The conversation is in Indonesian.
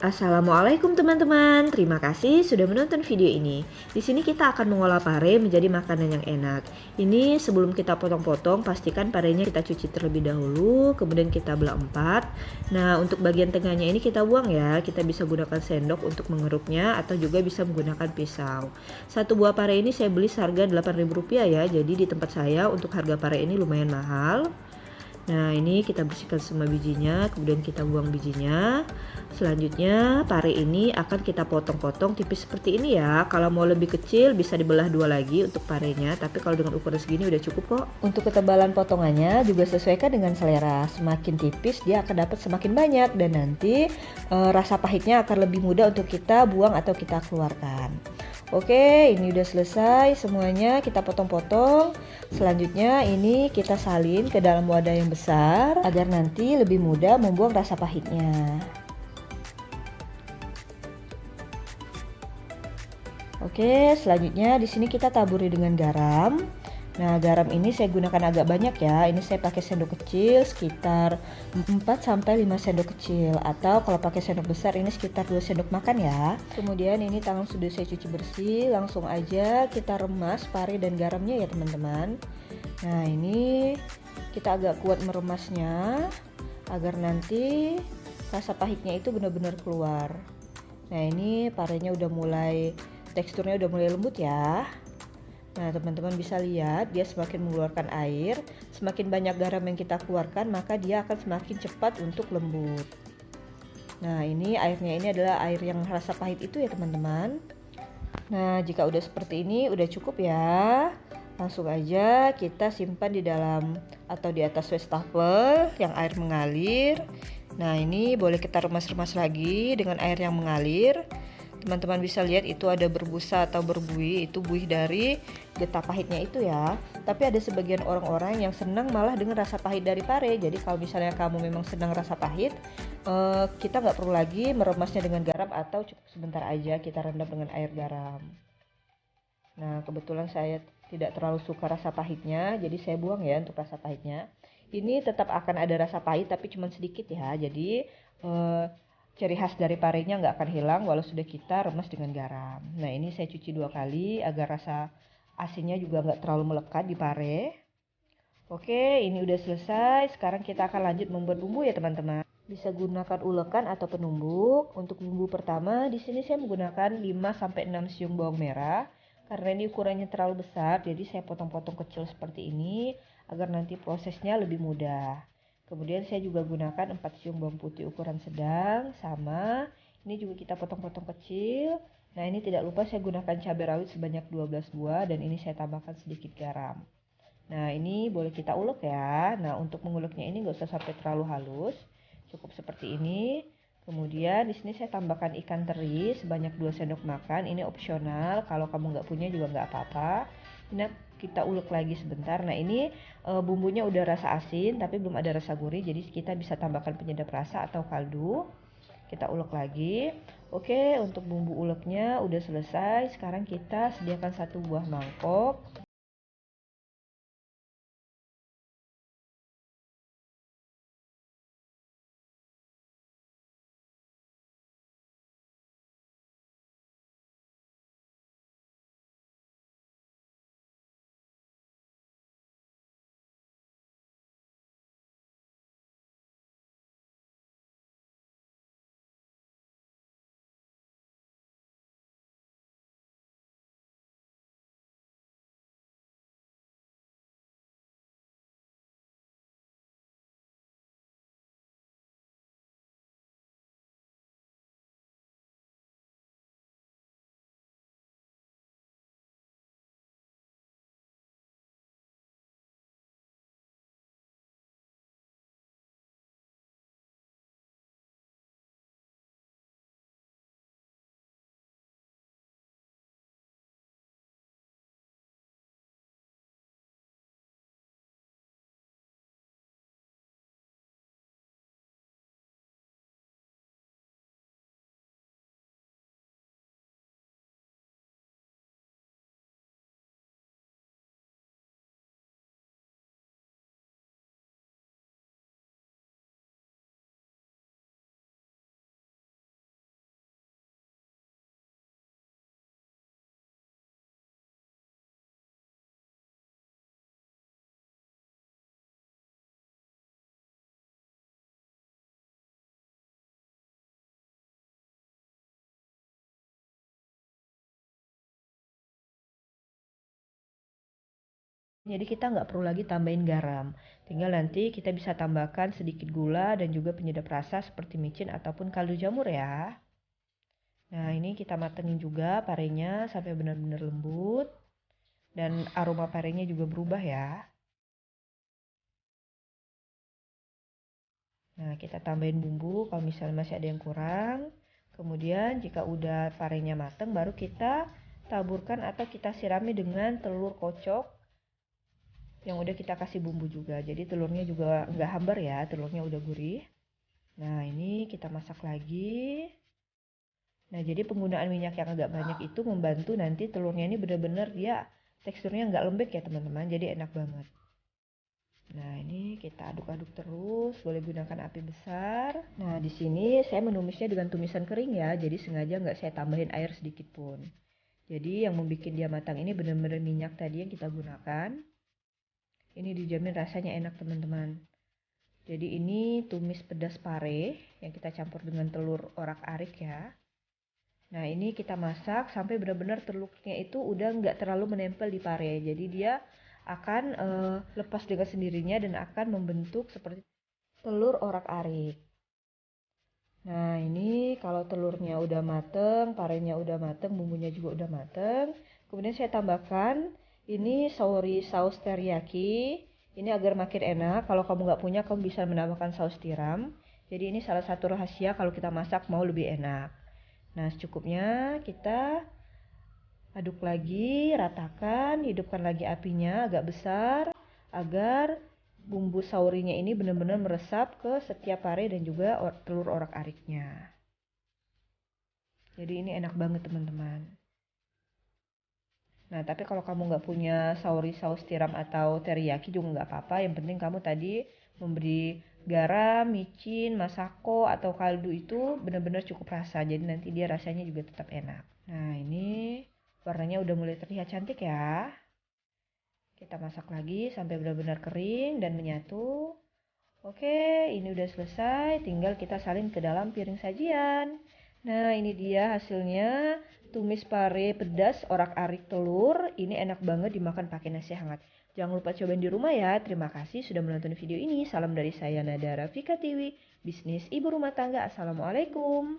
Assalamualaikum teman-teman, terima kasih sudah menonton video ini. Di sini kita akan mengolah pare menjadi makanan yang enak. Ini sebelum kita potong-potong, pastikan parenya kita cuci terlebih dahulu, kemudian kita belah 4. Nah, untuk bagian tengahnya ini kita buang ya. Kita bisa gunakan sendok untuk mengeruknya atau juga bisa menggunakan pisau. Satu buah pare ini saya beli seharga Rp8.000 ya. Jadi di tempat saya untuk harga pare ini lumayan mahal. Nah, ini kita bersihkan semua bijinya, kemudian kita buang bijinya. Selanjutnya, pare ini akan kita potong-potong tipis seperti ini ya. Kalau mau lebih kecil bisa dibelah 2 lagi untuk parenya, tapi kalau dengan ukuran segini udah cukup kok. Untuk ketebalan potongannya juga sesuaikan dengan selera. Semakin tipis dia akan dapat semakin banyak dan nanti rasa pahitnya akan lebih mudah untuk kita buang atau kita keluarkan. Oke, ini udah selesai semuanya, kita potong-potong. Selanjutnya ini kita salin ke dalam wadah yang besar agar nanti lebih mudah membuang rasa pahitnya. Oke, selanjutnya di sini kita taburi dengan garam. Nah, garam ini saya gunakan agak banyak ya. Ini saya pakai sendok kecil sekitar 4 sampai 5 sendok kecil atau kalau pakai sendok besar ini sekitar 2 sendok makan ya. Kemudian ini tangan sudah saya cuci bersih, langsung aja kita remas pare dan garamnya ya, teman-teman. Nah, ini kita agak kuat meremasnya agar nanti rasa pahitnya itu benar-benar keluar. Nah, ini parenya udah mulai, teksturnya udah mulai lembut ya. Nah, teman-teman bisa lihat dia semakin mengeluarkan air. Semakin banyak garam yang kita keluarkan, maka dia akan semakin cepat untuk lembut. Nah, ini airnya ini adalah air yang rasa pahit itu ya, teman-teman. Nah, jika udah seperti ini udah cukup ya. Langsung aja kita simpan di dalam atau di atas wastafel yang air mengalir. Nah, ini boleh kita remas-remas lagi dengan air yang mengalir. Teman-teman bisa lihat itu ada berbusa atau berbuih, itu buih dari getah pahitnya itu ya. Tapi ada sebagian orang-orang yang senang malah dengan rasa pahit dari pare. Jadi kalau misalnya kamu memang senang rasa pahit, kita nggak perlu lagi meremasnya dengan garam atau cukup sebentar aja kita rendam dengan air garam. Nah, kebetulan saya tidak terlalu suka rasa pahitnya, jadi saya buang ya untuk rasa pahitnya. Ini tetap akan ada rasa pahit tapi cuma sedikit ya. Jadi ciri khas dari parenya nggak akan hilang walau sudah kita remas dengan garam. Nah, ini saya cuci 2 kali agar rasa asinnya juga nggak terlalu melekat di pare. Oke, ini udah selesai. Sekarang kita akan lanjut membuat bumbu ya, teman-teman. Bisa gunakan ulekan atau penumbuk. Untuk bumbu pertama, di sini saya menggunakan 5 sampai 6 siung bawang merah. Karena ini ukurannya terlalu besar, jadi saya potong-potong kecil seperti ini agar nanti prosesnya lebih mudah. Kemudian saya juga gunakan 4 siung bawang putih ukuran sedang, sama. Ini juga kita potong-potong kecil. Nah, ini tidak lupa saya gunakan cabai rawit sebanyak 12 buah dan ini saya tambahkan sedikit garam. Nah, ini boleh kita ulek ya. Nah, untuk menguleknya ini nggak usah sampai terlalu halus, cukup seperti ini. Kemudian di sini saya tambahkan ikan teri sebanyak 2 sendok makan. Ini opsional, kalau kamu nggak punya juga nggak apa-apa. Nah, kita ulek lagi sebentar. Nah, ini bumbunya udah rasa asin tapi belum ada rasa gurih, jadi kita bisa tambahkan penyedap rasa atau kaldu. Kita ulek lagi. Oke, untuk bumbu uleknya udah selesai. Sekarang kita sediakan satu buah mangkok. Jadi kita nggak perlu lagi tambahin garam. Tinggal nanti kita bisa tambahkan sedikit gula dan juga penyedap rasa seperti micin ataupun kaldu jamur ya. Nah, ini kita matengin juga parenya sampai benar-benar lembut dan aroma parenya juga berubah ya. Nah, kita tambahin bumbu kalau misalnya masih ada yang kurang. Kemudian jika udah parenya mateng baru kita taburkan atau kita sirami dengan telur kocok yang udah kita kasih bumbu juga. Jadi telurnya juga nggak hambar ya, telurnya udah gurih. Nah, ini kita masak lagi. Nah, jadi penggunaan minyak yang agak banyak itu membantu nanti telurnya ini benar-benar dia teksturnya nggak lembek ya teman-teman. Jadi enak banget. Nah, ini kita aduk-aduk terus, boleh gunakan api besar. Nah, di sini saya menumisnya dengan tumisan kering ya, jadi sengaja nggak saya tambahin air sedikit pun. Jadi yang membuat dia matang ini benar-benar minyak tadi yang kita gunakan. Ini dijamin rasanya enak teman-teman. Jadi ini tumis pedas pare yang kita campur dengan telur orak-arik ya. Nah, ini kita masak sampai benar-benar telurnya itu udah nggak terlalu menempel di pare. Jadi dia akan lepas dengan sendirinya dan akan membentuk seperti telur orak-arik. Nah, ini kalau telurnya udah mateng, parenya udah mateng, bumbunya juga udah mateng. Kemudian saya tambahkan ini sauri saus teriyaki. Ini agar makin enak. Kalau kamu nggak punya, kamu bisa menambahkan saus tiram. Jadi ini salah satu rahasia kalau kita masak mau lebih enak. Nah, secukupnya kita aduk lagi, ratakan, hidupkan lagi apinya agak besar agar bumbu saurinya ini benar-benar meresap ke setiap pare dan juga telur orak-ariknya. Jadi ini enak banget teman-teman. Nah, tapi kalau kamu nggak punya sauri saus tiram atau teriyaki juga nggak apa-apa. Yang penting kamu tadi memberi garam, micin, masako, atau kaldu itu benar-benar cukup rasa. Jadi nanti dia rasanya juga tetap enak. Nah, ini warnanya udah mulai terlihat cantik ya. Kita masak lagi sampai benar-benar kering dan menyatu. Oke, ini udah selesai. Tinggal kita salin ke dalam piring sajian. Nah, ini dia hasilnya. Tumis pare pedas orak-arik telur. Ini enak banget dimakan pakai nasi hangat. Jangan lupa cobain di rumah ya. Terima kasih sudah menonton video ini. Salam dari saya Nada Rafika Tiwi, bisnis ibu rumah tangga. Assalamualaikum.